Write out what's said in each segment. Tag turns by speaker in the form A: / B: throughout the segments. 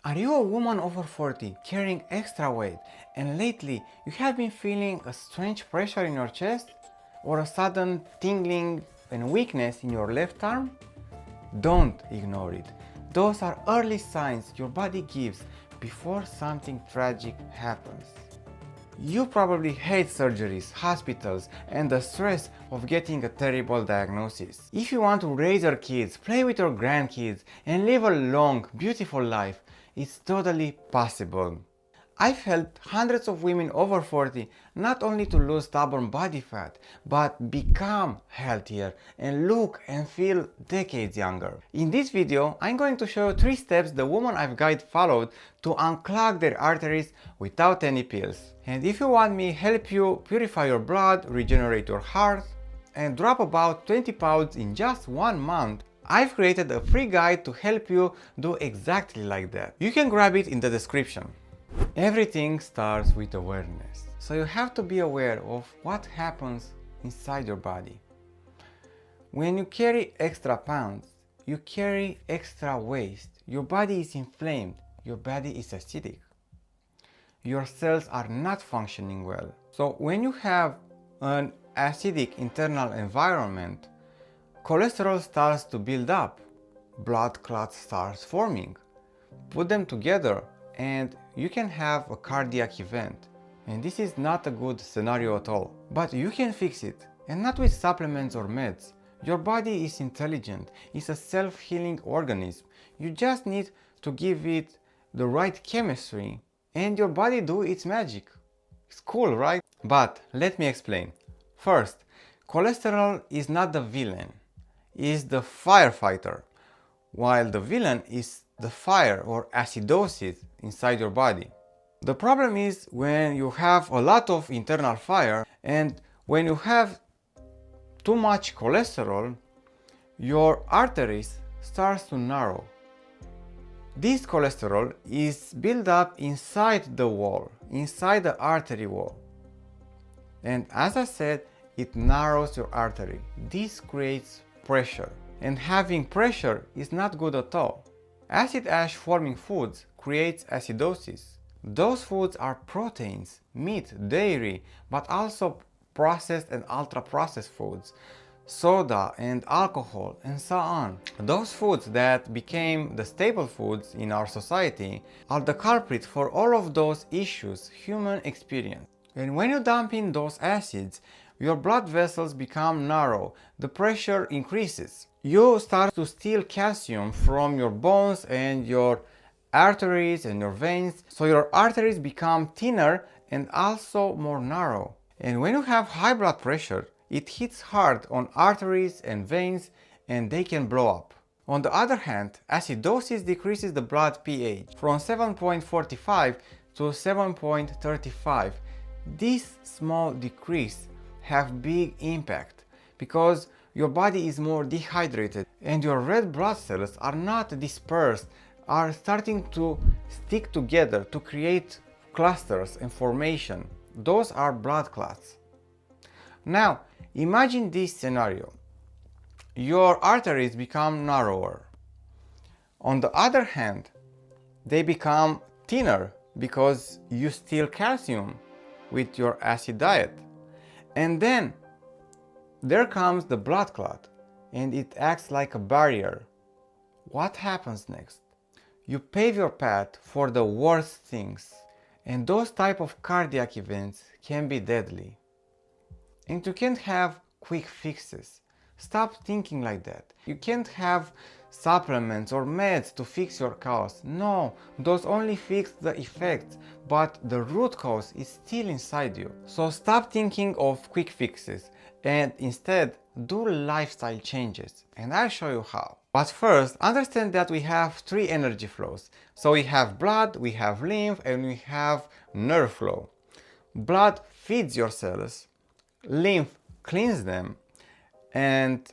A: Are you a woman over 40 carrying extra weight and lately you have been feeling a strange pressure in your chest or a sudden tingling and weakness in your left arm? Don't ignore it. Those are early signs your body gives before something tragic happens. You probably hate surgeries, hospitals, and the stress of getting a terrible diagnosis. If you want to raise your kids, play with your grandkids, and live a long, beautiful life, it's totally possible. I've helped hundreds of women over 40 not only to lose stubborn body fat, but become healthier and look and feel decades younger. In this video, I'm going to show you 3 steps the woman I've guided followed to unclog their arteries without any pills. And if you want me help you purify your blood, regenerate your heart, and drop about 20 pounds in just 1 month, I've created a free guide to help you do exactly like that. You can grab it in the description. Everything starts with awareness, so you have to be aware of what happens inside your body. When you carry extra pounds, you carry extra waste. Your body is inflamed, your body is acidic. Your cells are not functioning well. So when you have an acidic internal environment, cholesterol starts to build up, blood clots starts forming. Put them together and you can have a cardiac event. And this is not a good scenario at all. But you can fix it, and not with supplements or meds. Your body is intelligent, it's a self-healing organism. You just need to give it the right chemistry and your body do its magic. It's cool, right? But let me explain. First, cholesterol is not the villain, it's the firefighter, while the villain is the fire or acidosis inside your body. The problem is when you have a lot of internal fire and when you have too much cholesterol, your arteries starts to narrow. This cholesterol is built up inside the wall, inside the artery wall. And as I said, it narrows your artery. This creates pressure. And having pressure is not good at all. Acid ash forming foods creates acidosis. Those foods are proteins, meat, dairy, but also processed and ultra-processed foods, soda and alcohol and so on. Those foods that became the staple foods in our society are the culprit for all of those issues human experience. And when you dump in those acids, your blood vessels become narrow, the pressure increases. You start to steal calcium from your bones and your arteries and your veins, so your arteries become thinner and also more narrow. And when you have high blood pressure, it hits hard on arteries and veins and they can blow up. On the other hand, acidosis decreases the blood pH from 7.45 to 7.35. This small decrease have big impact because your body is more dehydrated and your red blood cells are not dispersed, are starting to stick together to create clusters and formation. Those are blood clots. Now, imagine this scenario. Your arteries become narrower. On the other hand, they become thinner because you steal calcium with your acid diet. And then there comes the blood clot and it acts like a barrier. What happens next? You pave your path for the worst things, and those type of cardiac events can be deadly. And you can't have quick fixes. Stop thinking like that. You can't have supplements or meds to fix your cause. No, those only fix the effects, but the root cause is still inside you. So stop thinking of quick fixes and instead do lifestyle changes, and I'll show you how. But first, understand that we have 3 energy flows. So we have blood, we have lymph, and we have nerve flow. Blood feeds your cells, lymph cleans them, and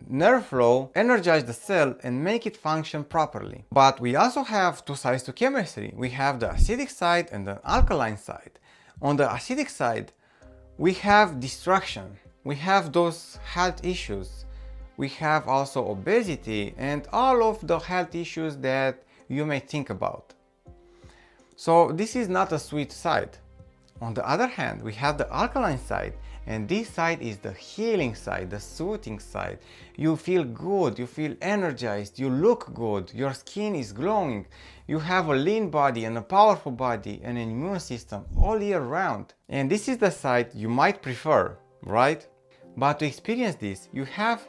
A: nerve flow energize the cell and make it function properly. But we also have 2 sides to chemistry. We have the acidic side and the alkaline side. On the acidic side, we have destruction. We have those health issues. We have also obesity and all of the health issues that you may think about. So this is not a sweet side. On the other hand, we have the alkaline side, and this side is the healing side, the soothing side. You feel good, you feel energized, you look good, your skin is glowing, you have a lean body and a powerful body and an immune system all year round. And this is the side you might prefer, right? But to experience this, you have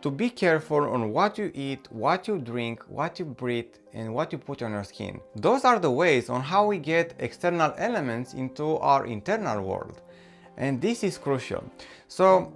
A: to be careful on what you eat, what you drink, what you breathe, and what you put on your skin. Those are the ways on how we get external elements into our internal world. And this is crucial. So,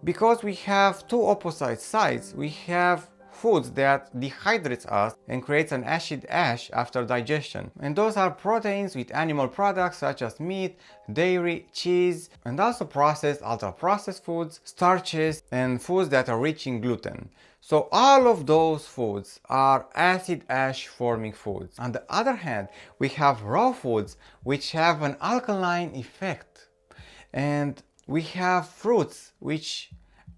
A: because we have two opposite sides, we have foods that dehydrates us and creates an acid ash after digestion. And those are proteins with animal products such as meat, dairy, cheese, and also processed, ultra-processed foods, starches, and foods that are rich in gluten. So all of those foods are acid ash forming foods. On the other hand, we have raw foods which have an alkaline effect. And we have fruits which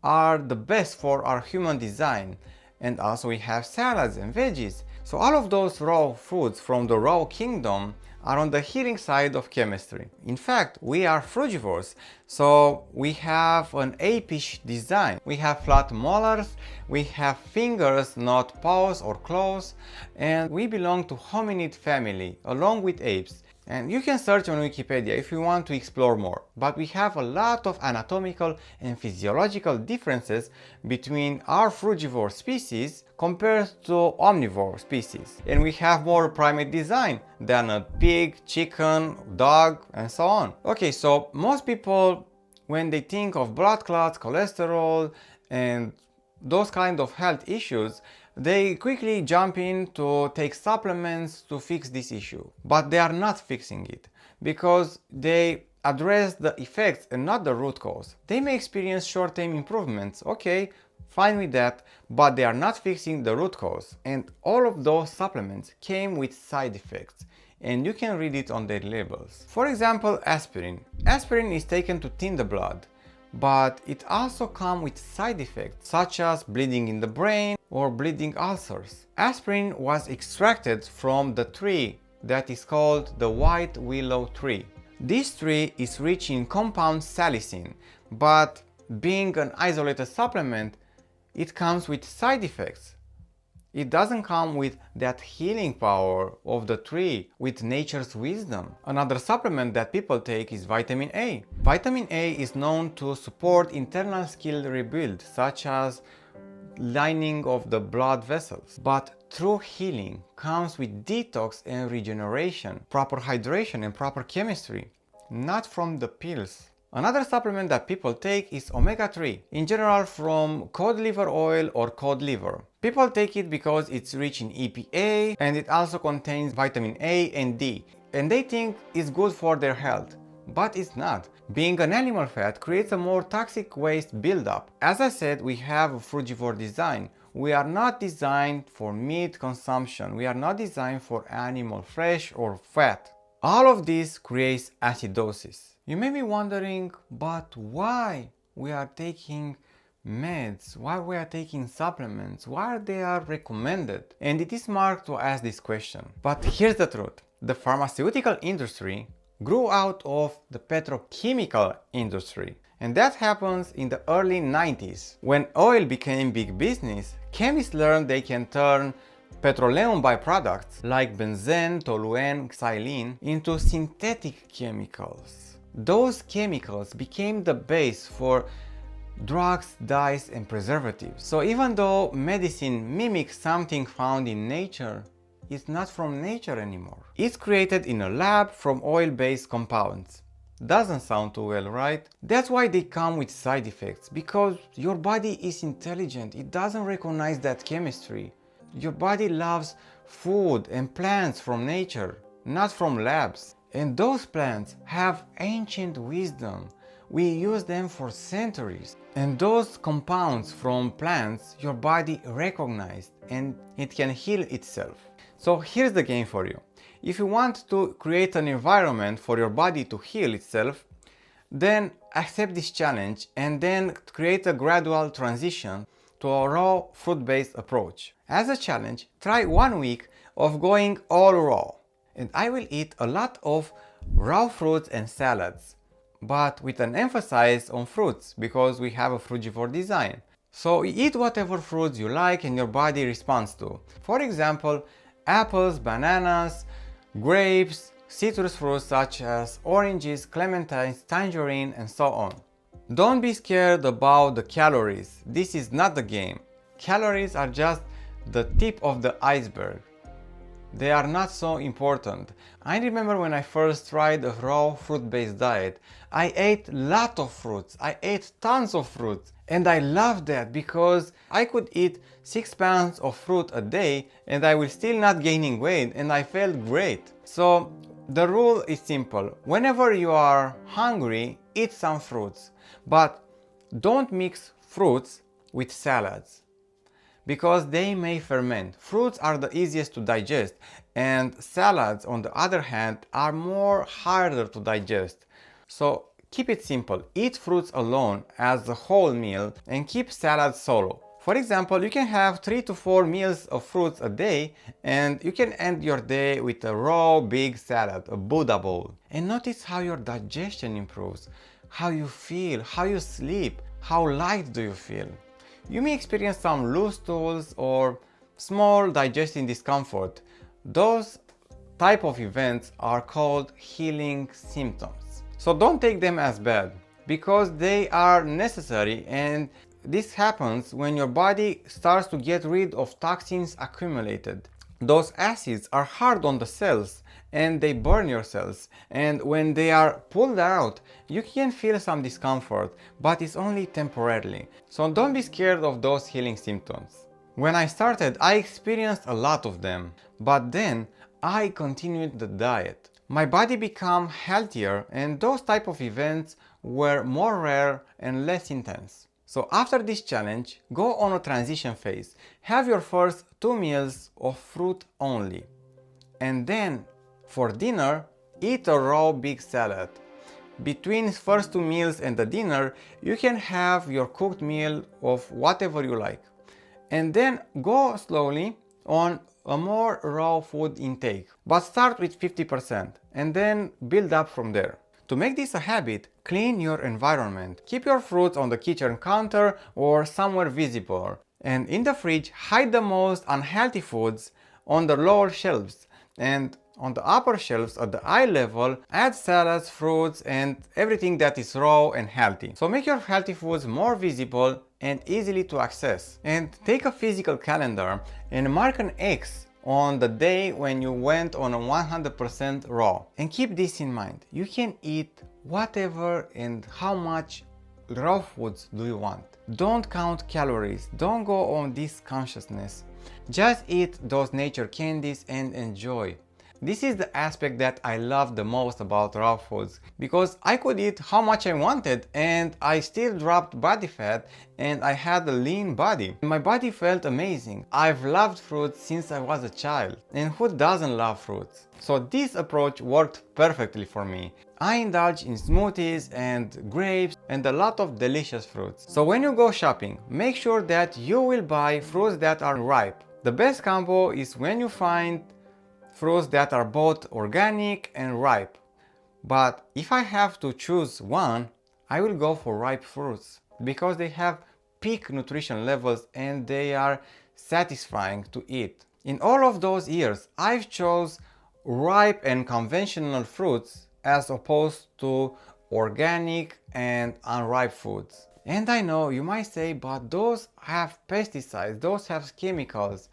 A: are the best for our human design. And also we have salads and veggies. So all of those raw foods from the raw kingdom are on the healing side of chemistry. In fact, we are frugivores, so we have an apish design. We have flat molars, we have fingers, not paws or claws, and we belong to hominid family along with apes. And you can search on Wikipedia if you want to explore more. But we have a lot of anatomical and physiological differences between our frugivore species compared to omnivore species. And we have more primate design than a pig, chicken, dog, and so on. Okay, so most people, when they think of blood clots, cholesterol, and those kind of health issues, they quickly jump in to take supplements to fix this issue. But they are not fixing it because they address the effects and not the root cause. They may experience short-term improvements, okay, fine with that, but they are not fixing the root cause. And all of those supplements came with side effects, and you can read it on their labels. For example, aspirin. Aspirin is taken to thin the blood, but it also comes with side effects such as bleeding in the brain or bleeding ulcers. Aspirin was extracted from the tree that is called the white willow tree. This tree is rich in compound salicin, but being an isolated supplement, it comes with side effects. It doesn't come with that healing power of the tree, with nature's wisdom. Another supplement that people take is vitamin A. Vitamin A is known to support internal skill rebuild, such as lining of the blood vessels. But true healing comes with detox and regeneration, proper hydration and proper chemistry, not from the pills. Another supplement that people take is omega-3, in general from cod liver oil or cod liver. People take it because it's rich in EPA and it also contains vitamin A and D, and they think it's good for their health. But it's not. Being an animal fat creates a more toxic waste buildup. As I said, we have a frugivore design. We are not designed for meat consumption. We are not designed for animal flesh or fat. All of this creates acidosis. You may be wondering, but why we are taking meds, why we are taking supplements, why they are recommended? And it is smart to ask this question. But here's the truth. The pharmaceutical industry grew out of the petrochemical industry. And that happens in the early 90s. When oil became big business, chemists learned they can turn petroleum byproducts like benzene, toluene, xylene into synthetic chemicals. Those chemicals became the base for drugs, dyes, and preservatives. So even though medicine mimics something found in nature, it's not from nature anymore. It's created in a lab from oil-based compounds. Doesn't sound too well, right? That's why they come with side effects, because your body is intelligent. It doesn't recognize that chemistry. Your body loves food and plants from nature, not from labs. And those plants have ancient wisdom. We use them for centuries. And those compounds from plants your body recognizes and it can heal itself. So here's the game for you. If you want to create an environment for your body to heal itself, then accept this challenge and then create a gradual transition to a raw fruit-based approach. As a challenge, try 1 week of going all raw. And I will eat a lot of raw fruits and salads, but with an emphasis on fruits because we have a frugivore design. So eat whatever fruits you like and your body responds to. For example, apples, bananas, grapes, citrus fruits such as oranges, clementines, tangerine, and so on. Don't be scared about the calories. This is not the game. Calories are just the tip of the iceberg. They are not so important. I remember when I first tried a raw fruit-based diet, I ate a lot of fruits. I ate tons of fruits. And I loved that because I could eat 6 pounds of fruit a day and I was still not gaining weight and I felt great. So the rule is simple. Whenever you are hungry, eat some fruits. But don't mix fruits with salads, because they may ferment. Fruits are the easiest to digest, and salads, on the other hand, are more harder to digest. So keep it simple. Eat fruits alone as a whole meal and keep salads solo. For example, you can have 3 to 4 meals of fruits a day and you can end your day with a raw big salad, a Buddha bowl. And notice how your digestion improves, how you feel, how you sleep, how light do you feel. You may experience some loose stools or small digesting discomfort. Those type of events are called healing symptoms. So don't take them as bad because they are necessary, and this happens when your body starts to get rid of toxins accumulated. Those acids are hard on the cells and they burn your cells, and when they are pulled out you can feel some discomfort, but it's only temporarily. So don't be scared of those healing symptoms. When I started, I experienced a lot of them, but then I continued the diet. My body became healthier and those type of events were more rare and less intense. So after this challenge, go on a transition phase. Have your first 2 meals of fruit only. And then for dinner, eat a raw big salad. Between first 2 meals and the dinner, you can have your cooked meal of whatever you like. And then go slowly on a more raw food intake. But start with 50% and then build up from there. To make this a habit, clean your environment. Keep your fruits on the kitchen counter or somewhere visible. And in the fridge, hide the most unhealthy foods on the lower shelves. And on the upper shelves at the eye level, add salads, fruits, and everything that is raw and healthy. So make your healthy foods more visible and easily to access. And take a physical calendar and mark an X on the day when you went on a 100% raw. And keep this in mind. You can eat whatever and how much raw foods do you want. Don't count calories. Don't go on this consciousness. Just eat those nature candies and enjoy. This is the aspect that I love the most about raw foods, because I could eat how much I wanted and I still dropped body fat and I had a lean body. My body felt amazing. I've loved fruits since I was a child, and who doesn't love fruits? So this approach worked perfectly for me. I indulge in smoothies and grapes and a lot of delicious fruits. So when you go shopping, make sure that you will buy fruits that are ripe. The best combo is when you find fruits that are both organic and ripe. But if I have to choose one, I will go for ripe fruits because they have peak nutrition levels and they are satisfying to eat. In all of those years, I've chose ripe and conventional fruits as opposed to organic and unripe foods. And I know you might say, but those have pesticides, those have chemicals.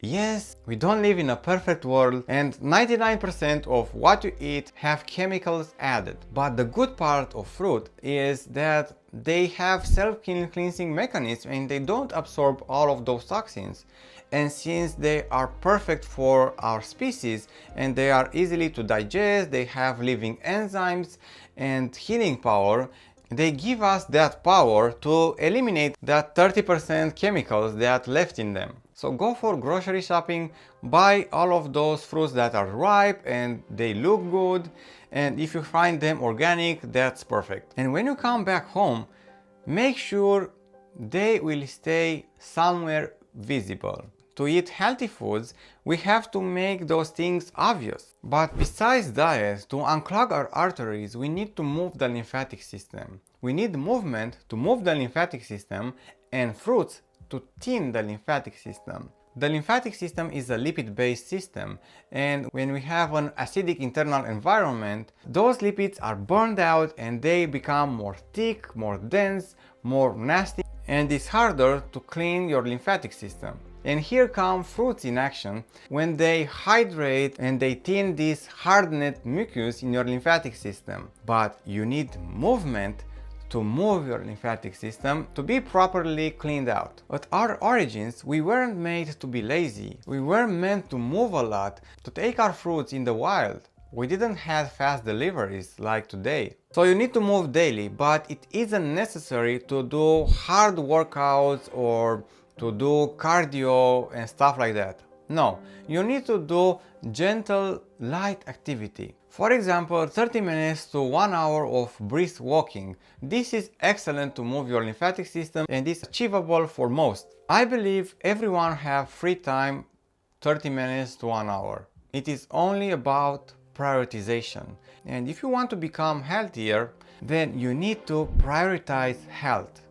A: Yes, we don't live in a perfect world and 99% of what you eat have chemicals added. But the good part of fruit is that they have self-cleansing mechanisms and they don't absorb all of those toxins. And since they are perfect for our species and they are easily to digest, they have living enzymes and healing power, they give us that power to eliminate that 30% chemicals that left in them. So go for grocery shopping, buy all of those fruits that are ripe and they look good, and if you find them organic, that's perfect. And when you come back home, make sure they will stay somewhere visible. to eat healthy foods, we have to make those things obvious. But besides diet, to unclog our arteries, we need to move the lymphatic system. We need movement to move the lymphatic system and fruits to thin the lymphatic system. The lymphatic system is a lipid-based system, and when we have an acidic internal environment, those lipids are burned out and they become more thick, more dense, more nasty, and it's harder to clean your lymphatic system. And here come fruits in action when they hydrate and they thin this hardened mucus in your lymphatic system. But you need movement to move your lymphatic system to be properly cleaned out. At our origins, we weren't made to be lazy. We were meant to move a lot, to take our fruits in the wild. We didn't have fast deliveries like today. So you need to move daily, but it isn't necessary to do hard workouts or to do cardio and stuff like that. No, you need to do gentle, light activity. For example, 30 minutes to 1 hour of brisk walking. This is excellent to move your lymphatic system and is achievable for most. I believe everyone have free time 30 minutes to 1 hour. It is only about prioritization. And if you want to become healthier, then you need to prioritize health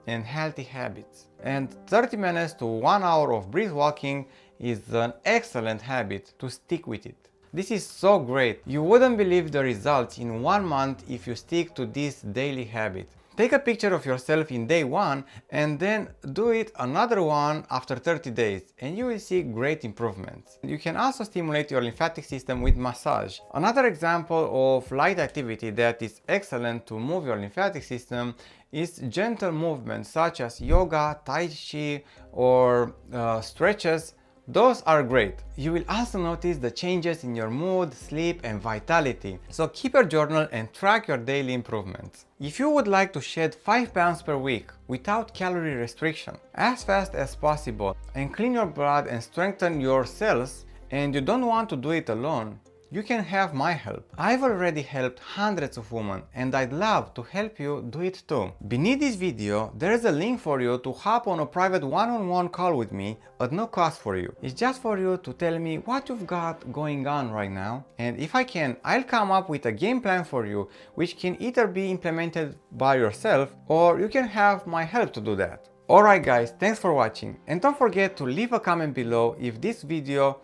A: and healthy habits. And 30 minutes to 1 hour of brisk walking is an excellent habit to stick with it. This is so great. You wouldn't believe the results in 1 month if you stick to this daily habit. Take a picture of yourself in day 1 and then do it another one after 30 days and you will see great improvements. You can also stimulate your lymphatic system with massage. Another example of light activity that is excellent to move your lymphatic system is gentle movements such as yoga, tai chi or stretches. Those are great. You will also notice the changes in your mood, sleep and vitality. So keep your journal and track your daily improvements. If you would like to shed 5 pounds per week without calorie restriction, as fast as possible, and clean your blood and strengthen your cells, and you don't want to do it alone, you can have my help. I've already helped hundreds of women and I'd love to help you do it too. Beneath this video, there is a link for you to hop on a private one-on-one call with me at no cost for you. It's just for you to tell me what you've got going on right now, and if I can, I'll come up with a game plan for you which can either be implemented by yourself or you can have my help to do that. Alright guys, thanks for watching, and don't forget to leave a comment below if this video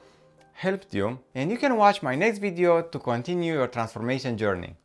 A: helped you, and you can watch my next video to continue your transformation journey.